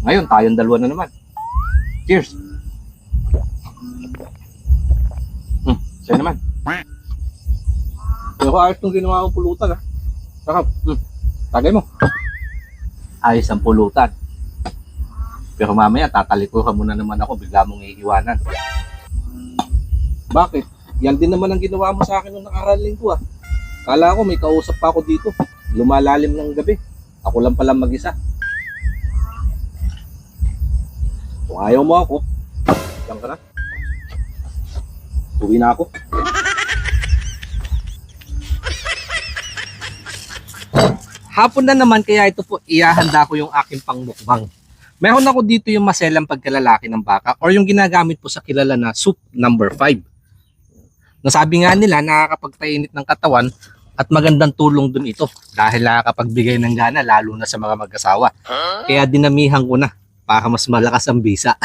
Ngayon, tayong dalawa na naman. Cheers! Sa'yo naman. Pero ayos nung ginawa kong pulutan, ha? Sarap. Tagay mo. Ayos ang pulutan. Pero mamaya, tatalikuhan mo na naman ako, bigla mong iiwanan. Bakit? Yan din naman ang ginawa mo sa akin nung nakaraang linggo, ha? Kala ko may kausap pa ako dito. Lumalalim ng gabi. Ako lang pala mag-isa. Kung ayaw mo ako, diyan ka na. Uwi na ako. Hapon na naman, kaya ito po, ihahanda ko yung aking pangmukbang. Meron ako dito yung maselang pagkalalaki ng baka or yung ginagamit po sa kilala na soup number 5. Nasabi nga nila, nakakapagpainit ng katawan at magandang tulong dun ito dahil nakakapagbigay ng gana lalo na sa mga mag-asawa. Kaya dinamihan ko na para mas malakas ang bisa.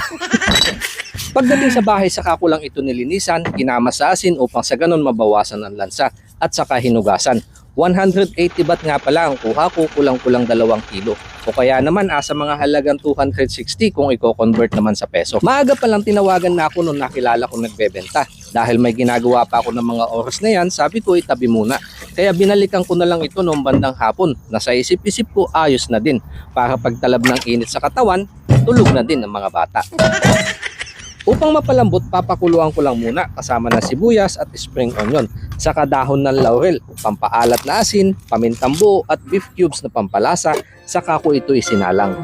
Pagdating sa bahay, saka ko lang ito nilinisan, kinamas sa asin upang sa ganun mabawasan ang lansa at saka hinugasan. 180 baht nga pala ang kuha ko, kulang-kulang 2 kilo. O kaya naman sa mga halagang 260 kung i-convert naman sa peso. Maaga pa lang tinawagan na ako nung nakilala ko nagbebenta. Dahil may ginagawa pa ako ng mga oras na yan, sabi ko itabi muna. Kaya binalikan ko na lang ito noong bandang hapon. Nasa isip-isip ko ayos na din. Para pagtalab ng init sa katawan, tulog na din ang mga bata. Upang mapalambot, papakuluan ko lang muna kasama ng sibuyas at spring onion, saka dahon ng laurel, pampaalat na asin, pamintang buo at beef cubes na pampalasa, saka ko ito isinalang.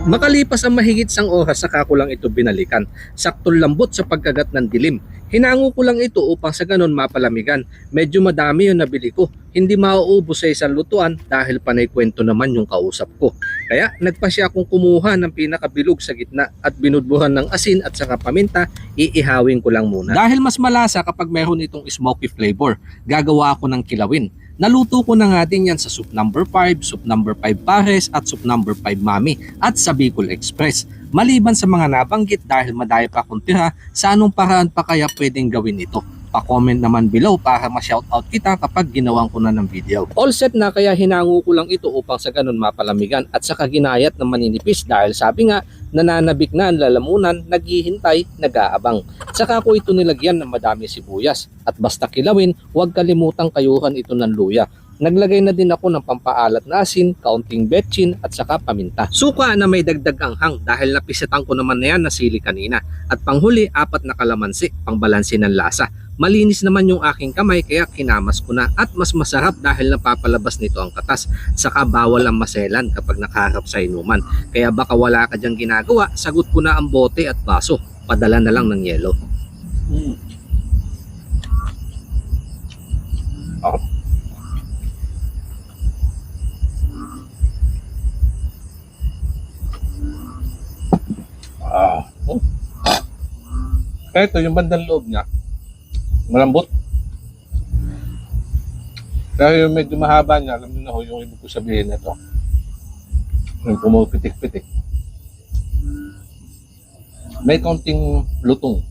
Makalipas ang mahigit 1 oras, saka ko lang ito binalikan. Saktong lambot sa pagkagat ng dilim. Hinango ko lang ito upang sa ganon mapalamigan. Medyo madami yung nabili ko. Hindi mauubos sa isang lutuan dahil panay kwento naman yung kausap ko. Kaya nagpasya akong kumuha ng pinakabilog sa gitna at binudburan ng asin at saka paminta, iihawin ko lang muna. Dahil mas malasa kapag meron itong smoky flavor, gagawa ako ng kilawin. Naluto ko na nga din yan sa soup number 5, soup number 5 pares at soup number 5 mami at sa Bicol Express. Maliban sa mga nabanggit dahil madaya pa akong tira, sa anong paraan pa kaya pwedeng gawin ito? Pa-comment naman below para ma-shoutout kita kapag ginawan ko na ng video. All set na, kaya hinango ko lang ito upang sa ganun mapalamigan at saka ginayat na maninipis dahil sabi nga nananabik na ang lalamunan, naghihintay, nag-aabang. Saka ko ito nilagyan ng madami sibuyas at basta kilawin, huwag kalimutang kayuhan ito ng luya. Naglagay na din ako ng pampaalat na asin, kaunting betchin at saka paminta. Suka na may dagdag anghang dahil napisatan ko naman na yan na sili kanina. At panghuli, 4 na kalamansi, pangbalansin ng lasa. Malinis naman yung aking kamay kaya kinamas ko na at mas masarap dahil napapalabas nito ang katas. Saka bawal ang maselan kapag nakaharap sa inuman. Kaya baka wala ka dyang ginagawa, sagot ko na ang bote at baso. Padala na lang ng yelo. Oh. Ito yung bandang loob niya, malambot. Kaya yung medyo mahaba niya, alam niyo na ho yung ibig ko sabihin na ito. Yung pumupitik-pitik. May kaunting lutong.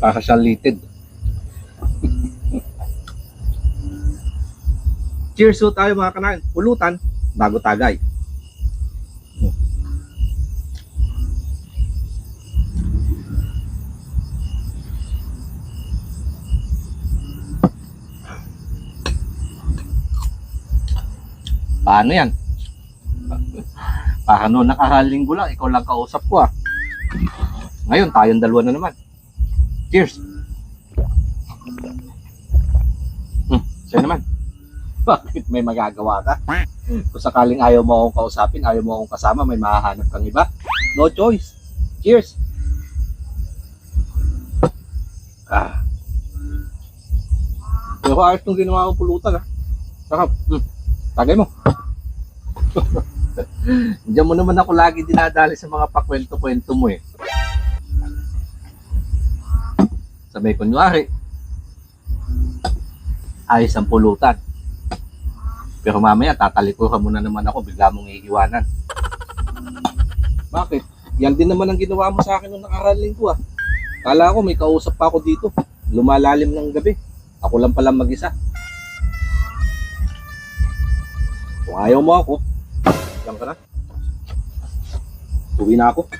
Para siyang litid. Cheers po tayo mga kanain. Pulutan bago tagay. Paano yan? Paano nakaraling ko lang, ikaw lang kausap ko Ngayon, tayong dalawa na naman. Cheers! Sa'yo naman. Bakit may magagawa ka? Kung sakaling ayaw mo akong kausapin, ayaw mo akong kasama, may mahahanap kang iba. No choice. Cheers! Pero ayos nung ginawa kong pulutan Sarap. Tagay mo. Diyan mo naman ako lagi dinadali sa mga pakwento-kwento mo Sabay kunwari, ayos ang pulutan. Pero mamaya tatalikuhan mo na naman ako, bigla mong iiwanan. Bakit? Yan din naman ang ginawa mo sa akin nung nakaraang linggo Kala ko may kausap pa ako dito. Lumalalim ng gabi. Ako lang pala mag-isa. Kung ayaw mo ako, lang ka na. Uwi na ako.